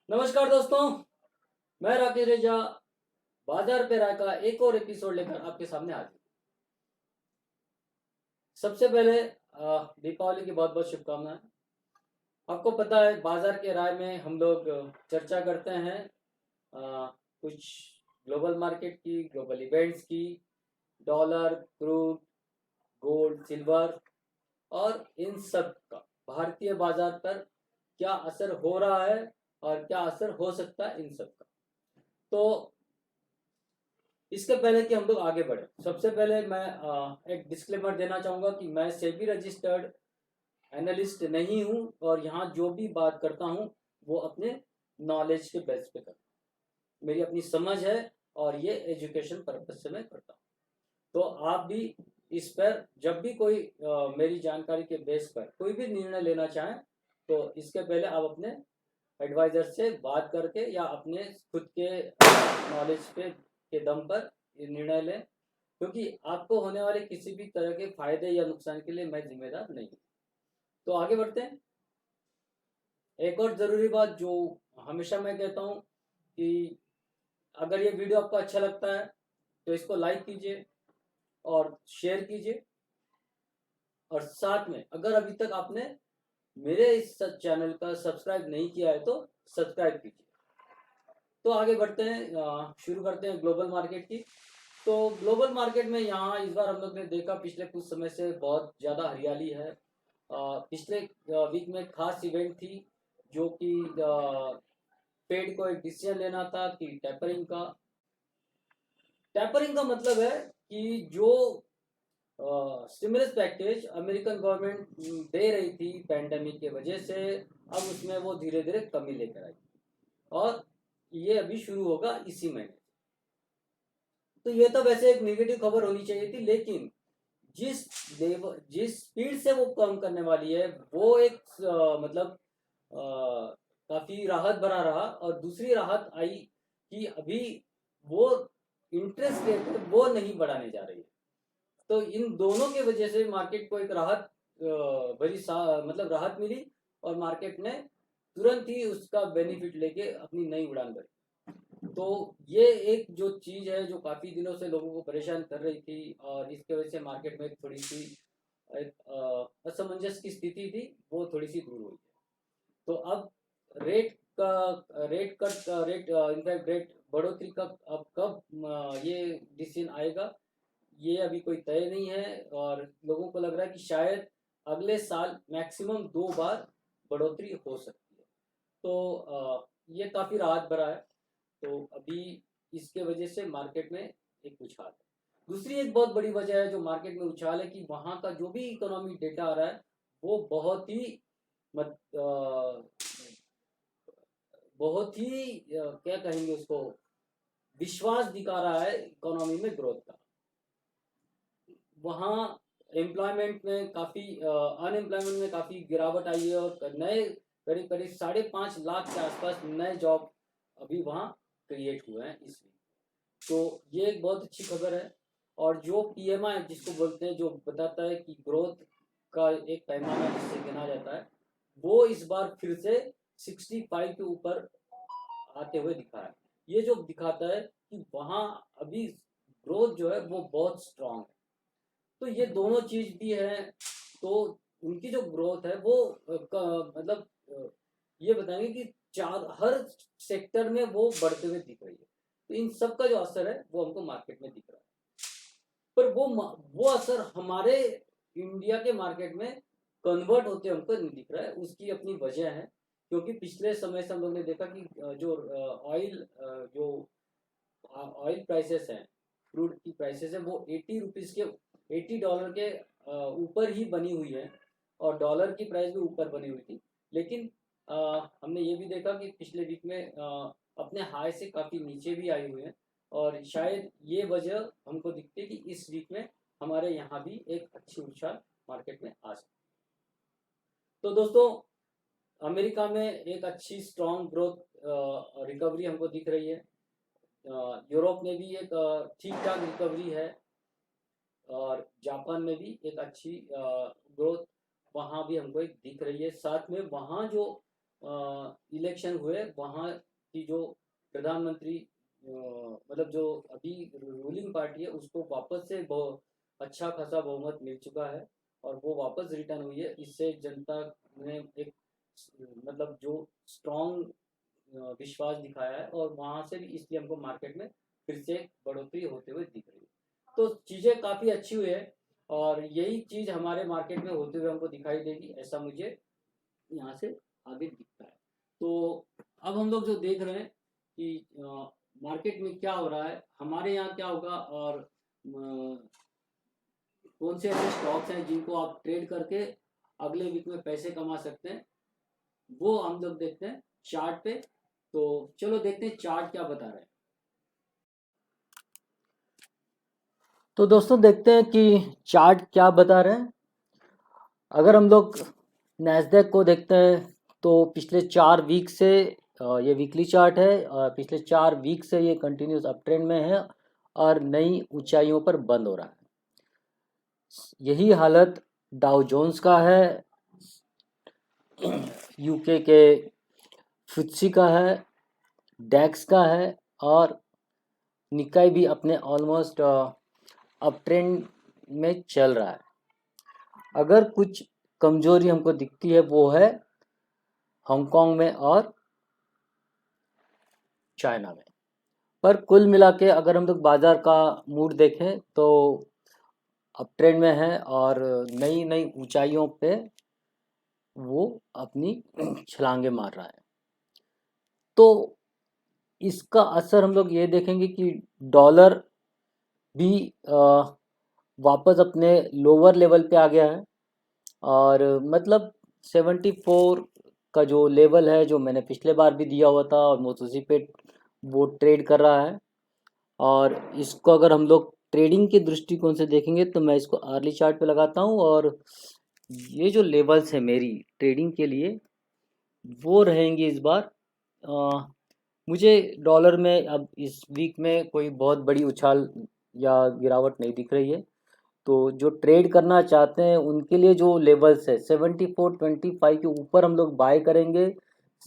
नमस्कार दोस्तों, मैं राकेश रेजा बाजार पे राय का एक और एपिसोड लेकर आपके सामने हाजिर हूं। सबसे पहले दीपावली की बहुत बहुत शुभकामनाएं। आपको पता है बाजार के राय में हम लोग चर्चा करते हैं कुछ ग्लोबल मार्केट की, ग्लोबल इवेंट्स की, डॉलर, क्रूड, गोल्ड, सिल्वर और इन सब का भारतीय बाजार पर क्या असर हो रहा है और क्या असर हो सकता है इन सब का। तो इसके पहले कि हम लोग आगे बढ़े, सबसे पहले मैं एक डिस्क्लेमर देना चाहूँगा कि मैं सेबी रजिस्टर्ड एनालिस्ट नहीं हूँ और यहाँ जो भी बात करता हूँ वो अपने नॉलेज के बेस पे करता हूँ। मेरी अपनी समझ है और ये एजुकेशन पर्पज से मैं करता हूँ। तो आप भी इस पर जब भी कोई मेरी जानकारी के बेस पर कोई भी निर्णय लेना चाहें तो इसके पहले आप अपने एडवाइजर से बात करके या अपने खुद के नॉलेज के दम पर ये निर्णय लें, क्योंकि आपको होने वाले किसी भी तरह के फायदे या नुकसान के लिए मैं जिम्मेदार नहीं हूँ। तो आगे बढ़ते हैं। एक और ज़रूरी बात जो हमेशा मैं कहता हूँ कि अगर ये वीडियो आपको अच्छा लगता है तो इसको लाइक कीजिए और शेयर कीजिए, और साथ में अगर अभी तक आपने मेरे इस चैनल का सब्सक्राइब नहीं किया है तो सब्सक्राइब कीजिए। तो आगे बढ़ते हैं, शुरू करते हैं ग्लोबल मार्केट की। तो ग्लोबल मार्केट में यहाँ इस बार हम लोग ने देखा पिछले कुछ समय से बहुत ज़्यादा हरियाली है। पिछले वीक में खास इवेंट थी जो कि फेड को एक डिसीजन लेना था कि टैपरिंग का मतलब है कि जो स्टिमुलस पैकेज अमेरिकन गवर्नमेंट दे रही थी पैंडेमिक के वजह से, अब उसमें वो धीरे धीरे कमी लेकर आई और ये अभी शुरू होगा इसी महीने। तो ये तो वैसे एक नेगेटिव खबर होनी चाहिए थी, लेकिन जिस स्पीड से वो कम करने वाली है वो एक मतलब काफी राहत भरा रहा। और दूसरी राहत आई कि अभी वो इंटरेस्ट रेट है वो नहीं बढ़ाने जा रही है। तो इन दोनों के वजह से मार्केट को एक राहत मतलब राहत मिली और मार्केट ने तुरंत ही उसका बेनिफिट लेके अपनी नई उड़ान भरी। तो ये एक जो चीज़ है जो काफ़ी दिनों से लोगों को परेशान कर रही थी और इसके वजह से मार्केट में थोड़ी सी एक असमंजस की स्थिति थी, वो थोड़ी सी दूर हुई है। तो अब rate rate cut rate in fact rate बढ़ोतरी का अब कब ये डिसीजन आएगा ये अभी कोई तय नहीं है, और लोगों को लग रहा है कि शायद अगले साल मैक्सिमम 2 बार बढ़ोतरी हो सकती है। तो ये काफ़ी राहत भरा है। तो अभी इसके वजह से मार्केट में एक उछाल है। दूसरी एक बहुत बड़ी वजह है जो मार्केट में उछाल है कि वहाँ का जो भी इकोनॉमिक डेटा आ रहा है वो मत बहुत ही क्या कहेंगे उसको, विश्वास दिखा रहा है इकोनॉमी में ग्रोथ का। वहाँ एम्प्लॉयमेंट में काफ़ी अनएम्प्लॉयमेंट में काफ़ी गिरावट आई है और नए करीब करीब 5.5 लाख के आसपास नए जॉब अभी वहाँ क्रिएट हुए हैं इस वीक। तो ये एक बहुत अच्छी खबर है। और जो पीएमआई जिसको बोलते हैं, जो बताता है कि ग्रोथ का एक पैमाना जिससे गिना जाता है, वो इस बार फिर से 65 के ऊपर आते हुए दिखा है। ये जो दिखाता है कि वहाँ अभी ग्रोथ जो है वो बहुत स्ट्रांग है। तो ये दोनों चीज भी है। तो उनकी जो ग्रोथ है वो मतलब ये बताएंगे कि हर सेक्टर में वो बढ़ते हुए दिख रही है। तो इन सब का जो असर है वो हमको मार्केट में दिख रहा है, पर वो असर हमारे इंडिया के मार्केट में कन्वर्ट होते हमको नहीं दिख रहा है। उसकी अपनी वजह है, क्योंकि पिछले समय से हम लोग ने देखा कि जो ऑयल प्राइसेस हैं, क्रूड की प्राइसेस है, वो 80 रुपीज़ के $80 के ऊपर ही बनी हुई है और डॉलर की प्राइस भी ऊपर बनी हुई थी। लेकिन हमने ये भी देखा कि पिछले वीक में अपने हाई से काफ़ी नीचे भी आई हुई है, और शायद ये वजह हमको दिखती है कि इस वीक में हमारे यहाँ भी एक अच्छी उछाल मार्केट में आ सकती है। तो दोस्तों, अमेरिका में एक अच्छी स्ट्रॉन्ग ग्रोथ रिकवरी हमको दिख रही है। यूरोप में भी एक ठीक ठाक रिकवरी है, और जापान में भी एक अच्छी ग्रोथ वहाँ भी हमको एक दिख रही है। साथ में वहाँ जो इलेक्शन हुए वहाँ की जो प्रधानमंत्री मतलब जो अभी रूलिंग पार्टी है उसको वापस से बहुत अच्छा खासा बहुमत मिल चुका है और वो वापस रिटर्न हुई है। इससे जनता ने एक मतलब जो स्ट्रॉन्ग विश्वास दिखाया है और वहाँ से भी इसलिए हमको मार्केट में फिर से बढ़ोतरी होते हुए दिख रही है। तो चीज़ें काफ़ी अच्छी हुई है और यही चीज़ हमारे मार्केट में होते हुए हमको दिखाई देगी, ऐसा मुझे यहाँ से आगे दिखता है। तो अब हम लोग जो देख रहे हैं कि मार्केट में क्या हो रहा है, हमारे यहाँ क्या होगा और कौन से ऐसे स्टॉक्स हैं जिनको आप ट्रेड करके अगले वीक में पैसे कमा सकते हैं, वो हम लोग देखते हैं चार्ट पे। तो चलो देखते हैं चार्ट क्या बता रहे हैं। तो दोस्तों देखते हैं कि चार्ट क्या बता रहे हैं। अगर हम लोग नैस्डैक को देखते हैं तो पिछले 4 वीक से ये वीकली चार्ट है और पिछले 4 वीक से ये कंटिन्यूस अप ट्रेंड में है और नई ऊंचाइयों पर बंद हो रहा है। यही हालत डाउ जोन्स का है, यूके के फुत्सी का है, डैक्स का है और निकाई भी अपने ऑलमोस्ट अप ट्रेंड में चल रहा है। अगर कुछ कमजोरी हमको दिखती है वो है हांगकांग में और चाइना में। पर कुल मिला के अगर हम लोग बाजार का मूड देखें तो अप ट्रेंड में है और नई नई ऊंचाइयों पे वो अपनी छलांगे मार रहा है। तो इसका असर हम लोग ये देखेंगे कि डॉलर भी वापस अपने लोअर लेवल पे आ गया है और मतलब 74 का जो लेवल है जो मैंने पिछले बार भी दिया हुआ था और उसी पे वो ट्रेड कर रहा है। और इसको अगर हम लोग ट्रेडिंग के दृष्टिकोण से देखेंगे तो मैं इसको अर्ली चार्ट पे लगाता हूँ और ये जो लेवल्स है मेरी ट्रेडिंग के लिए वो रहेंगी इस बार। मुझे डॉलर में अब इस वीक में कोई बहुत बड़ी उछाल या गिरावट नहीं दिख रही है। तो जो ट्रेड करना चाहते हैं उनके लिए जो लेवल्स है 74.25 के ऊपर हम लोग बाय करेंगे,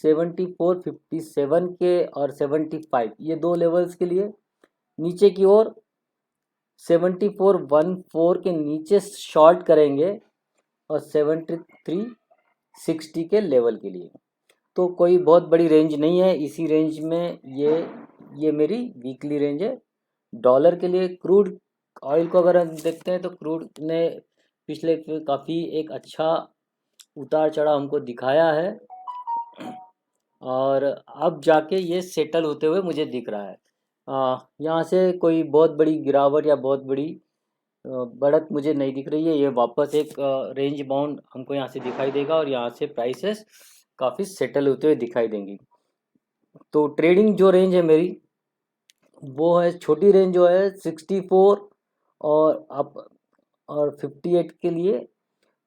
74.57 के और 75 ये दो लेवल्स के लिए। नीचे की ओर 74.14 के नीचे शॉर्ट करेंगे और 73.60 के लेवल के लिए। तो कोई बहुत बड़ी रेंज नहीं है, इसी रेंज में ये मेरी वीकली रेंज है डॉलर के लिए। क्रूड ऑयल को अगर हम देखते हैं तो क्रूड ने पिछले काफ़ी एक अच्छा उतार चढ़ाव हमको दिखाया है और अब जाके ये सेटल होते हुए मुझे दिख रहा है। यहाँ से कोई बहुत बड़ी गिरावट या बहुत बड़ी बढ़त मुझे नहीं दिख रही है। ये वापस एक रेंज बाउंड हमको यहाँ से दिखाई देगा और यहाँ से प्राइसेस काफ़ी सेटल होते हुए दिखाई देंगी। तो ट्रेडिंग जो रेंज है मेरी वो है, छोटी रेंज जो है 64 और अप और 58 के लिए।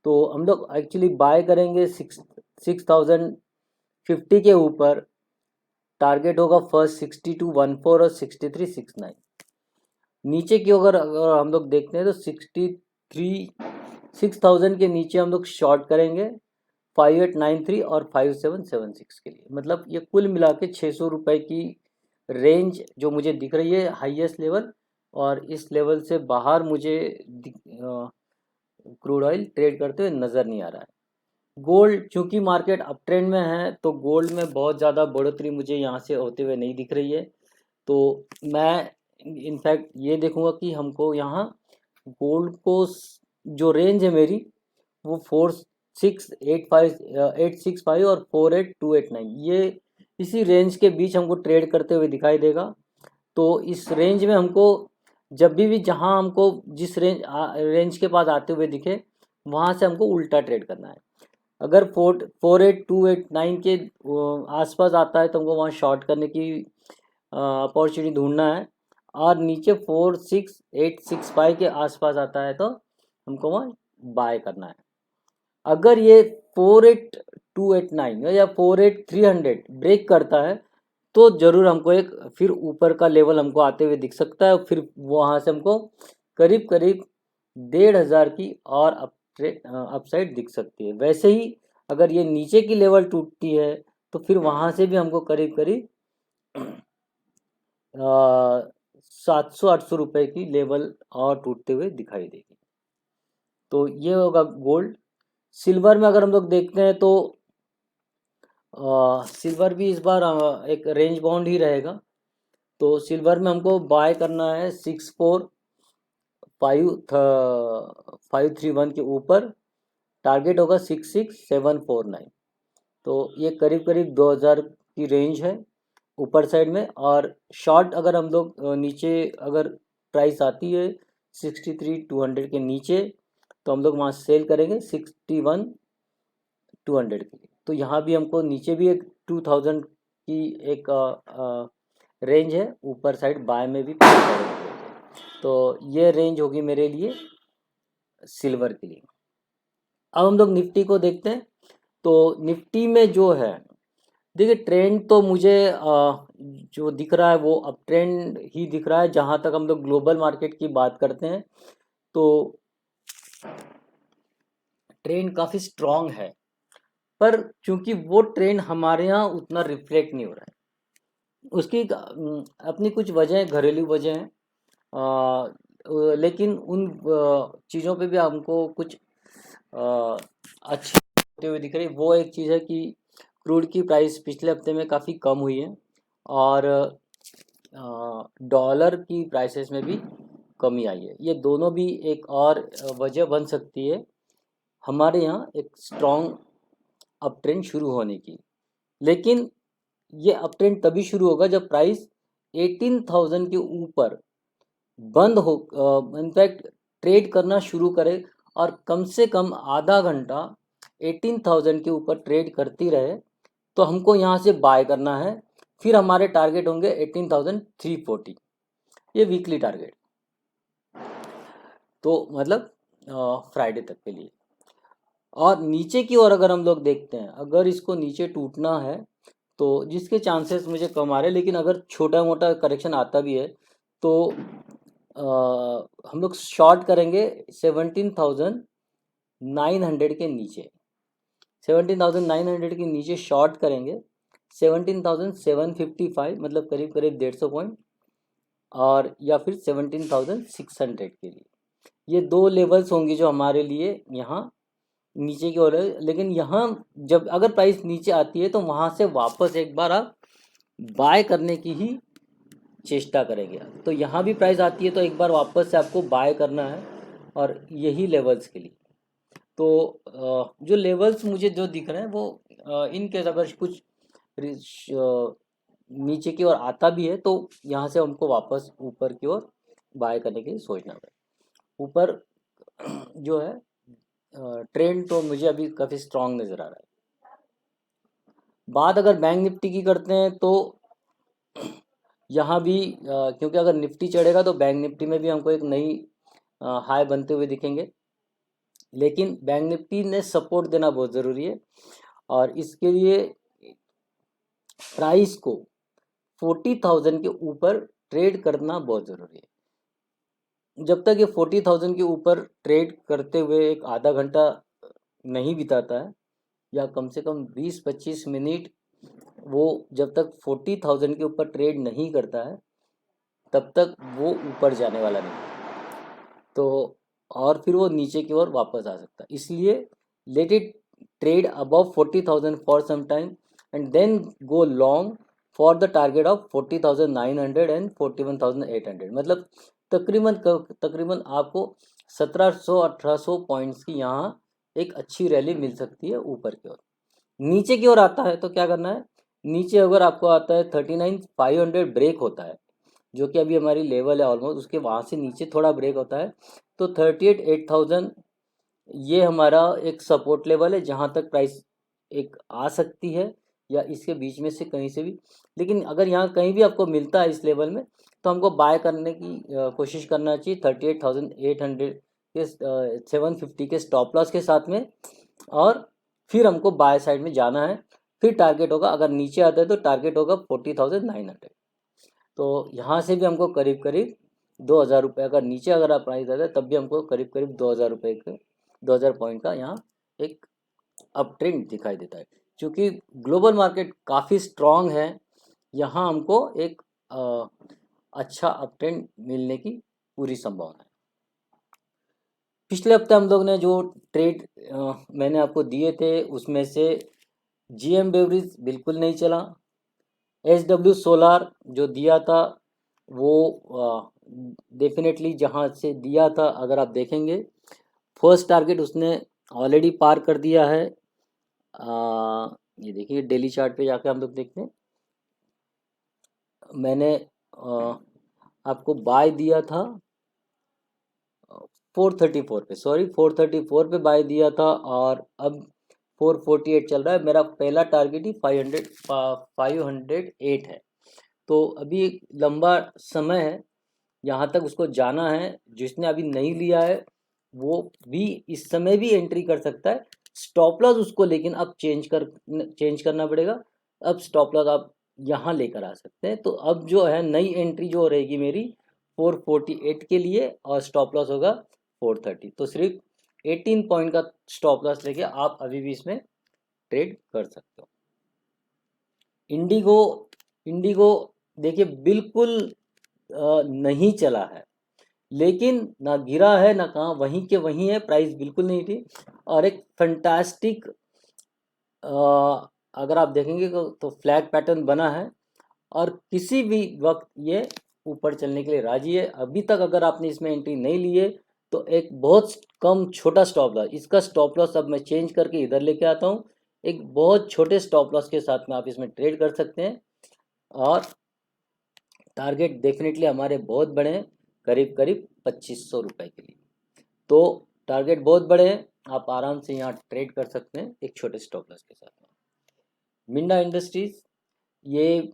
तो हम लोग एक्चुअली बाय करेंगे 6050 के ऊपर। टारगेट होगा फर्स्ट 6214 और 6369। नीचे की अगर हम लोग देखते हैं तो 6000 के नीचे हम लोग शॉर्ट करेंगे 5893 और 5776 के लिए। मतलब ये कुल मिला के 600 रुपये की रेंज जो मुझे दिख रही है हाईएस्ट लेवल, और इस लेवल से बाहर मुझे क्रूड ऑयल ट्रेड करते हुए नज़र नहीं आ रहा है। गोल्ड, चूंकि मार्केट अप ट्रेंड में है तो गोल्ड में बहुत ज़्यादा बढ़ोतरी मुझे यहाँ से होते हुए नहीं दिख रही है। तो मैं इनफैक्ट ये देखूँगा कि हमको यहाँ गोल्ड को जो रेंज है मेरी वो 865 और 48289 ये इसी रेंज के बीच हमको ट्रेड करते हुए दिखाई देगा। तो इस रेंज में हमको जब भी जहाँ हमको जिस रेंज के पास आते हुए दिखे वहाँ से हमको उल्टा ट्रेड करना है। अगर 48289 के आसपास आता है तो हमको वहाँ शॉर्ट करने की अपॉर्चुनिटी ढूंढना है और नीचे 46865 के आसपास आता है तो हमको वहाँ बाय करना है। अगर ये 48289 या 48300 ब्रेक करता है तो ज़रूर हमको एक फिर ऊपर का लेवल हमको आते हुए दिख सकता है। फिर वहाँ से हमको करीब करीब 1500 की और अपसाइड दिख सकती है। वैसे ही अगर ये नीचे की लेवल टूटती है तो फिर वहाँ से भी हमको करीब करीब 700-800 रुपये की लेवल और टूटते हुए दिखाई देगी। तो ये होगा गोल्ड। सिल्वर में अगर हम लोग देखते हैं तो सिल्वर भी इस बार एक रेंज बाउंड ही रहेगा। तो सिल्वर में हमको बाय करना है 64531 के ऊपर, टारगेट होगा 66749। तो ये करीब करीब 2000 की रेंज है ऊपर साइड में। और शॉर्ट अगर हम लोग नीचे अगर प्राइस आती है 63,200 के नीचे, तो हम लोग वहाँ सेल करेंगे 61,200 के लिए। तो यहाँ भी हमको नीचे भी एक 2000 की एक रेंज है, ऊपर साइड बाय में भी 5000 की रेंज है। तो ये रेंज होगी मेरे लिए सिल्वर के लिए। अब हम लोग निफ्टी को देखते हैं। तो निफ्टी में जो है, देखिए ट्रेंड तो मुझे जो दिख रहा है वो अब ट्रेंड ही दिख रहा है। जहाँ तक हम लोग ग्लोबल मार्केट की बात करते हैं तो ट्रेंड काफ़ी स्ट्रॉन्ग है, पर चूंकि वो ट्रेंड हमारे यहाँ उतना रिफ्लेक्ट नहीं हो रहा है। उसकी अपनी कुछ वजह, घरेलू वजह हैं, लेकिन उन चीज़ों पे भी हमको कुछ अच्छे होते हुए दिख रही। वो एक चीज़ है कि क्रूड की प्राइस पिछले हफ्ते में काफ़ी कम हुई है और डॉलर की प्राइसेस में भी कमी आई है। ये दोनों भी एक और वजह बन सकती है हमारे यहाँ एक स्ट्रॉन्ग अप ट्रेंड शुरू होने की। लेकिन ये अप ट्रेंड तभी शुरू होगा जब प्राइस 18,000 के ऊपर बंद हो, इनफैक्ट ट्रेड करना शुरू करे और कम से कम आधा घंटा 18,000 के ऊपर ट्रेड करती रहे, तो हमको यहाँ से बाय करना है। फिर हमारे टारगेट होंगे 18,340, ये वीकली टारगेट, तो मतलब फ्राइडे तक के लिए। और नीचे की ओर अगर हम लोग देखते हैं, अगर इसको नीचे टूटना है तो जिसके चांसेस मुझे कम आ रहे हैं, लेकिन अगर छोटा मोटा करेक्शन आता भी है तो हम लोग शॉर्ट करेंगे 17,900 के नीचे। 17,900 के नीचे शॉर्ट करेंगे 17,755, मतलब करीब करीब 150 पॉइंट, और या फिर 17,600 के लिए। ये दो लेवल्स होंगी जो हमारे लिए यहाँ नीचे की ओर है। लेकिन यहाँ जब अगर प्राइस नीचे आती है तो वहाँ से वापस एक बार आप बाय करने की ही चेष्टा करेंगे। तो यहाँ भी प्राइस आती है तो एक बार वापस से आपको बाय करना है, और यही लेवल्स के लिए। तो जो लेवल्स मुझे जो दिख रहे हैं वो इन केस अगर कुछ नीचे की ओर आता भी है तो यहाँ से हमको वापस ऊपर की ओर बाय करने के लिए सोचना पड़ेगा। ऊपर जो है ट्रेंड तो मुझे अभी काफ़ी स्ट्रांग नज़र आ रहा है। बात अगर बैंक निफ्टी की करते हैं तो यहाँ भी क्योंकि अगर निफ्टी चढ़ेगा तो बैंक निफ्टी में भी हमको एक नई हाई बनते हुए दिखेंगे। लेकिन बैंक निफ्टी ने सपोर्ट देना बहुत ज़रूरी है, और इसके लिए प्राइस को 40,000 के ऊपर ट्रेड करना बहुत ज़रूरी है। जब तक ये 40,000 के ऊपर ट्रेड करते हुए एक आधा घंटा नहीं बिताता है, या कम से कम 20-25 मिनट, वो जब तक 40,000 के ऊपर ट्रेड नहीं करता है तब तक वो ऊपर जाने वाला नहीं। तो और फिर वो नीचे की ओर वापस आ सकता है। इसलिए let it trade above 40,000 for some time and then go long for the target of 40,900 and 41,800। मतलब तकरीबन आपको 1700-1800 पॉइंट्स की यहाँ एक अच्छी रैली मिल सकती है ऊपर की ओर। नीचे की ओर आता है तो क्या करना है, नीचे अगर आपको आता है 39,500 ब्रेक होता है, जो कि अभी हमारी लेवल है ऑलमोस्ट, उसके वहाँ से नीचे थोड़ा ब्रेक होता है तो 38,000 ये हमारा एक सपोर्ट लेवल है, जहाँ तक प्राइस एक आ सकती है, या इसके बीच में से कहीं से भी। लेकिन अगर यहाँ कहीं भी आपको मिलता है इस लेवल में तो हमको बाय करने की कोशिश करना चाहिए 38,800 के 750 के स्टॉप लॉस के साथ में, और फिर हमको बाय साइड में जाना है। फिर टारगेट होगा, अगर नीचे आता है तो टारगेट होगा 40,900। तो यहाँ से भी हमको करीब करीब 2,000 रुपये, अगर नीचे अगर आप प्राइस आता है तब भी हमको करीब करीब 2,000 रुपये के 2,000 पॉइंट का यहाँ एक अप ट्रेंड दिखाई देता है। क्योंकि ग्लोबल मार्केट काफ़ी स्ट्रॉन्ग है, यहाँ हमको एक अच्छा अपट्रेंड मिलने की पूरी संभावना है। पिछले हफ्ते हम लोग ने जो ट्रेड मैंने आपको दिए थे उसमें से GM बेवरेज बिल्कुल नहीं चला। SW सोलार जो दिया था वो डेफिनेटली जहाँ से दिया था अगर आप देखेंगे फर्स्ट टारगेट उसने ऑलरेडी पार कर दिया है। ये देखिए डेली चार्ट पे जाके हम लोग देखते हैं, मैंने आपको बाय दिया था 434 पे, सॉरी 434 पे बाय दिया था और अब 448 चल रहा है। मेरा पहला टारगेट ही 508 है। तो अभी एक लंबा समय है, यहाँ तक उसको जाना है। जिसने अभी नहीं लिया है वो भी इस समय भी एंट्री कर सकता है। स्टॉप लॉस उसको लेकिन अब चेंज करना पड़ेगा। अब स्टॉप लॉस आप यहाँ लेकर आ सकते हैं। तो अब जो है नई एंट्री जो रहेगी मेरी 448 के लिए और स्टॉप लॉस होगा 430। तो सिर्फ 18 पॉइंट का स्टॉप लॉस लेके आप अभी भी इसमें ट्रेड कर सकते हो। इंडिगो देखिए बिल्कुल नहीं चला है, लेकिन ना गिरा है ना कहाँ, वहीं के वहीं है, प्राइस बिल्कुल नहीं थी। और एक फैंटास्टिक अगर आप देखेंगे तो फ्लैग पैटर्न बना है और किसी भी वक्त ये ऊपर चलने के लिए राजी है। अभी तक अगर आपने इसमें एंट्री नहीं ली है तो एक बहुत कम छोटा स्टॉप लॉस, इसका स्टॉप लॉस अब मैं चेंज करके इधर लेके आता हूँ। एक बहुत छोटे स्टॉप लॉस के साथ में आप इसमें ट्रेड कर सकते हैं और टारगेट डेफिनेटली हमारे बहुत बड़े हैं, करीब करीब 2500 रुपये के लिए। तो टारगेट बहुत बड़े हैं, आप आराम से यहाँ ट्रेड कर सकते हैं एक छोटे स्टॉप लॉस के साथ में। मिंडा इंडस्ट्रीज ये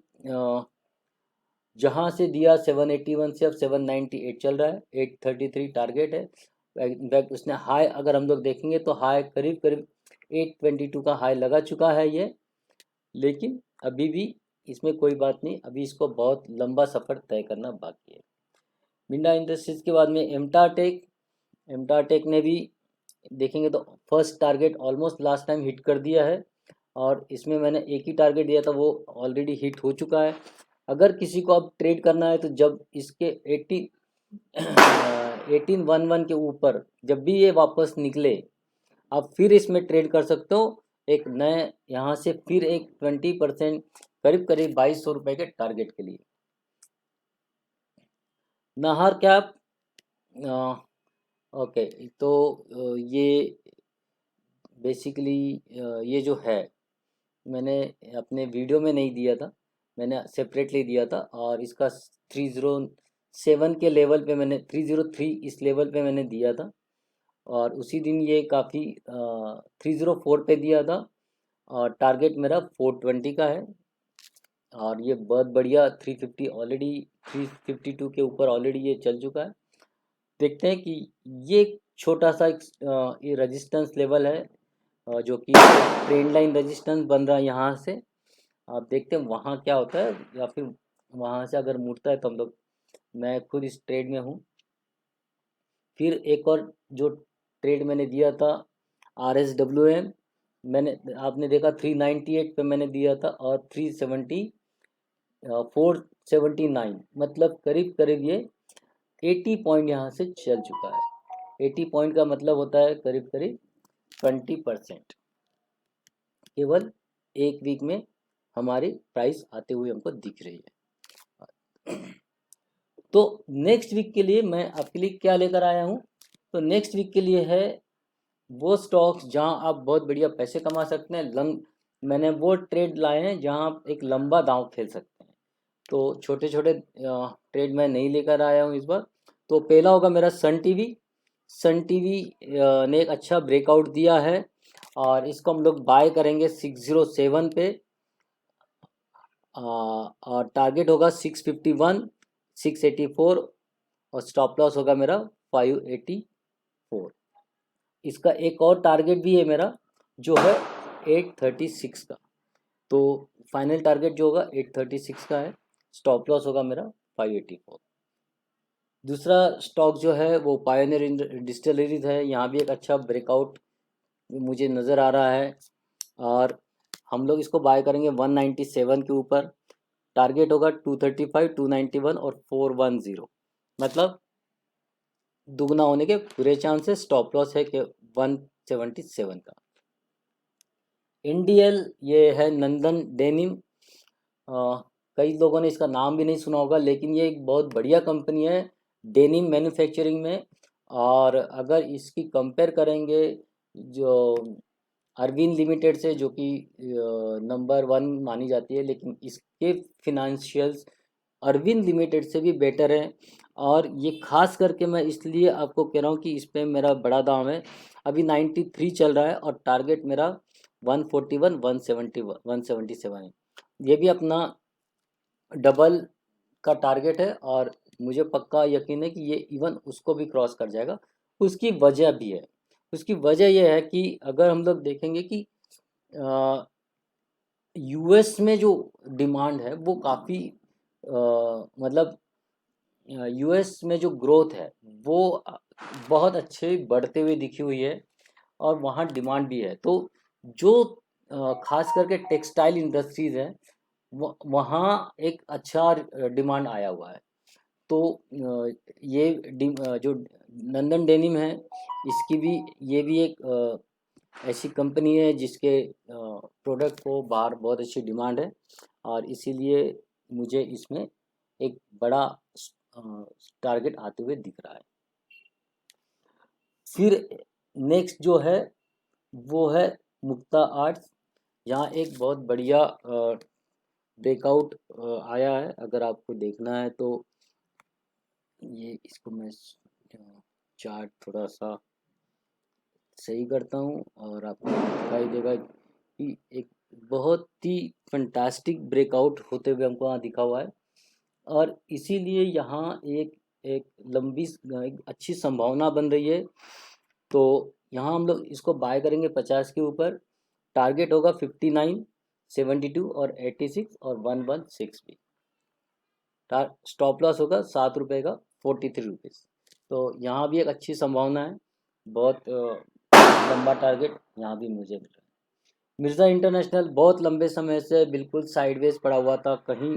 जहाँ से दिया 781 से अब 798 चल रहा है, 833 टारगेट है। इनफैक्ट उसने हाई अगर हम लोग देखेंगे तो हाई करीब करीब 822 का हाई लगा चुका है ये, लेकिन अभी भी इसमें कोई बात नहीं, अभी इसको बहुत लंबा सफ़र तय करना बाकी है। मिंडा इंडस्ट्रीज के बाद में एमटाटेक ने भी देखेंगे तो first target almost last time hit कर दिया है और इसमें मैंने एक ही टारगेट दिया था वो ऑलरेडी हिट हो चुका है। अगर किसी को अब ट्रेड करना है तो जब इसके 1811 के ऊपर जब भी ये वापस निकले आप फिर इसमें ट्रेड कर सकते हो एक नए यहाँ से फिर एक 20% करीब करीब 2200 रुपये के टारगेट के लिए। नाहर कैप ओके, तो ये बेसिकली ये जो है मैंने अपने वीडियो में नहीं दिया था, मैंने सेपरेटली दिया था और इसका 307 के लेवल पे मैंने 303 इस लेवल पे मैंने दिया था और उसी दिन ये काफ़ी 304 पे दिया था और टारगेट मेरा 420 का है और ये बहुत बढ़िया 350 ऑलरेडी 352 के ऊपर ऑलरेडी ये चल चुका है। देखते हैं कि ये छोटा सा एक ये रेजिस्टेंस लेवल है जो कि ट्रेंड लाइन रेजिस्टेंस बन रहा है यहाँ से। आप देखते हैं वहाँ क्या होता है या फिर वहाँ से अगर मुड़ता है तो हम लोग, मैं खुद इस ट्रेड में हूँ। फिर एक और जो ट्रेड मैंने दिया था RSWM, मैंने आपने देखा 398 पे मैंने दिया था और 479 मतलब करीब करीब ये 80 पॉइंट यहाँ से चल चुका है। 80 पॉइंट का मतलब होता है करीब करीब 20% केवल एक वीक में हमारी प्राइस आते हुए हमको दिख रही है। तो नेक्स्ट वीक के लिए मैं आपके लिए क्या लेकर आया हूँ, तो नेक्स्ट वीक के लिए है वो स्टॉक्स जहां आप बहुत बढ़िया पैसे कमा सकते हैं। मैंने वो ट्रेड लाए हैं जहां आप एक लंबा दांव खेल सकते हैं। तो छोटे छोटे ट्रेड मैं नहीं लेकर आया हूँ इस बार। तो पहला होगा मेरा सन टीवी ने एक अच्छा ब्रेकआउट दिया है और इसको हम लोग बाय करेंगे 607 पे और टारगेट होगा 651 684 और स्टॉप लॉस होगा मेरा 584। इसका एक और टारगेट भी है मेरा जो है 836 का। तो फाइनल टारगेट जो होगा 836 का है, स्टॉप लॉस होगा मेरा 584। दूसरा स्टॉक जो है वो पायोनियर डिस्टिलरीज है, यहाँ भी एक अच्छा ब्रेकआउट मुझे नज़र आ रहा है और हम लोग इसको बाय करेंगे 197 के ऊपर। टारगेट होगा 235, 291 और 410, मतलब दुगना होने के पूरे चांसेस। स्टॉप लॉस है कि 177 का। इंडियल, ये है नंदन डेनिम। कई लोगों ने इसका नाम भी नहीं सुना होगा, लेकिन ये एक बहुत बढ़िया कंपनी है डेनिम मैन्युफैक्चरिंग में। और अगर इसकी कंपेयर करेंगे जो अरविंद लिमिटेड से, जो कि नंबर 1 मानी जाती है, लेकिन इसके फिनंशियल्स अरविंद लिमिटेड से भी बेटर है। और ये खास करके मैं इसलिए आपको कह रहा हूँ कि इस पर मेरा बड़ा दाम है। अभी 93 चल रहा है और टारगेट मेरा 141, 170, 177 है। ये भी अपना डबल का टारगेट है और मुझे पक्का यकीन है कि ये इवन उसको भी क्रॉस कर जाएगा। उसकी वजह भी है। उसकी वजह यह है कि अगर हम लोग देखेंगे कि यूएस में जो डिमांड है वो काफ़ी, मतलब यूएस में जो ग्रोथ है वो बहुत अच्छे बढ़ते हुए दिखी हुई है और वहाँ डिमांड भी है। तो जो खास करके टेक्सटाइल इंडस्ट्रीज है वहाँ एक अच्छा डिमांड आया हुआ है। तो ये जो नंदन डेनिम है, इसकी भी, ये भी एक ऐसी कंपनी है जिसके प्रोडक्ट को बाहर बहुत अच्छी डिमांड है और इसीलिए मुझे इसमें एक बड़ा टारगेट आते हुए दिख रहा है। फिर नेक्स्ट जो है वो है मुक्ता आर्ट्स। यहाँ एक बहुत बढ़िया ब्रेकआउट आया है। अगर आपको देखना है तो ये, इसको मैं चार्ट थोड़ा सा सही करता हूँ और आपको दिखाई देगा कि एक बहुत ही फंटास्टिक ब्रेकआउट होते हुए हमको यहाँ दिखा हुआ है। और इसीलिए यहाँ एक एक लंबी एक अच्छी संभावना बन रही है। तो यहाँ हम लोग इसको बाय करेंगे 50 के ऊपर। टारगेट होगा 59, 72 और 86 और 116 भी। स्टॉप लॉस होगा 7 रुपये का, 43 रुपीज़। तो यहाँ भी एक अच्छी संभावना है। बहुत लंबा टारगेट यहाँ भी मुझे मिल रहा है। मिर्ज़ा इंटरनेशनल बहुत लंबे समय से बिल्कुल साइडवेज पड़ा हुआ था। कहीं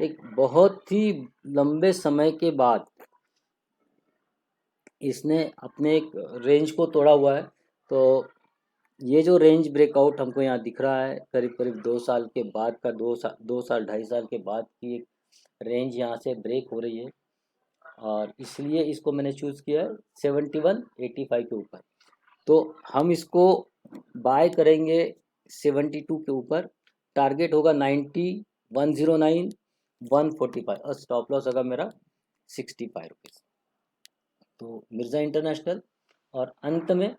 एक बहुत ही लंबे समय के बाद इसने अपने एक रेंज को तोड़ा हुआ है। तो ये जो रेंज ब्रेकआउट हमको यहाँ दिख रहा है, करीब करीब 2 साल के बाद का, 2 साल 2.5 साल के बाद की एक रेंज यहाँ से ब्रेक हो रही है और इसलिए इसको मैंने चूज़ किया है 71, 85 के ऊपर। तो हम इसको बाय करेंगे 72 के ऊपर। टारगेट होगा 90, 109, 145 और स्टॉप लॉस होगा मेरा 65 रुपीज़। तो मिर्ज़ा इंटरनेशनल। और अंत में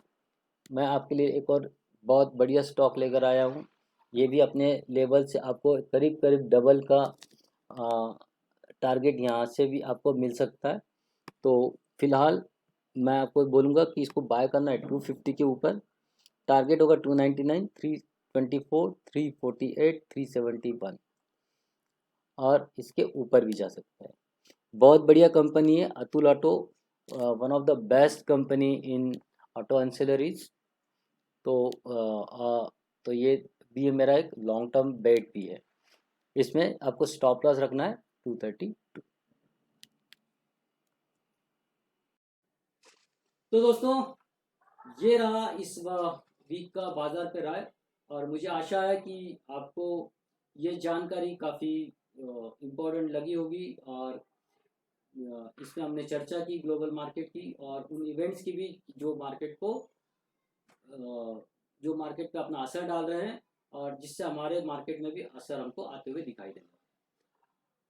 मैं आपके लिए एक और बहुत बढ़िया स्टॉक लेकर आया हूँ। ये भी अपने लेवल से आपको करीब करीब डबल का टारगेट यहाँ से भी आपको मिल सकता है। तो फिलहाल मैं आपको बोलूँगा कि इसको बाय करना है 250 के ऊपर। टारगेट होगा 299, 324, 348, 371 और इसके ऊपर भी जा सकता है। बहुत बढ़िया कंपनी है Atul auto, one of the best company in auto ancillaries. तो ये भी मेरा एक लॉन्ग टर्म बेट भी है। इसमें आपको स्टॉप लॉस रखना है 232। तो दोस्तों, ये रहा इस वीक का बाजार पे राय। और मुझे आशा है कि आपको ये जानकारी काफ़ी इम्पोर्टेंट लगी होगी। और इसमें हमने चर्चा की ग्लोबल मार्केट की और उन इवेंट्स की भी जो मार्केट को जो मार्केट पे अपना असर डाल रहे हैं और जिससे हमारे मार्केट में भी असर हमको आते हुए दिखाई देगा।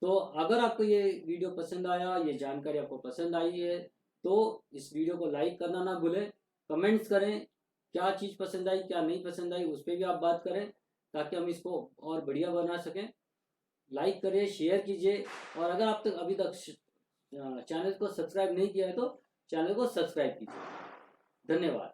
तो अगर आपको ये वीडियो पसंद आया, ये जानकारी आपको पसंद आई है, तो इस वीडियो को लाइक करना ना भूलें। कमेंट्स करें क्या चीज़ पसंद आई, क्या नहीं पसंद आई, उस पर भी आप बात करें ताकि हम इसको और बढ़िया बना सकें। लाइक करिए, शेयर कीजिए और अगर आप तक अभी तक चैनल को सब्सक्राइब नहीं किया है तो चैनल को सब्सक्राइब कीजिए। धन्यवाद।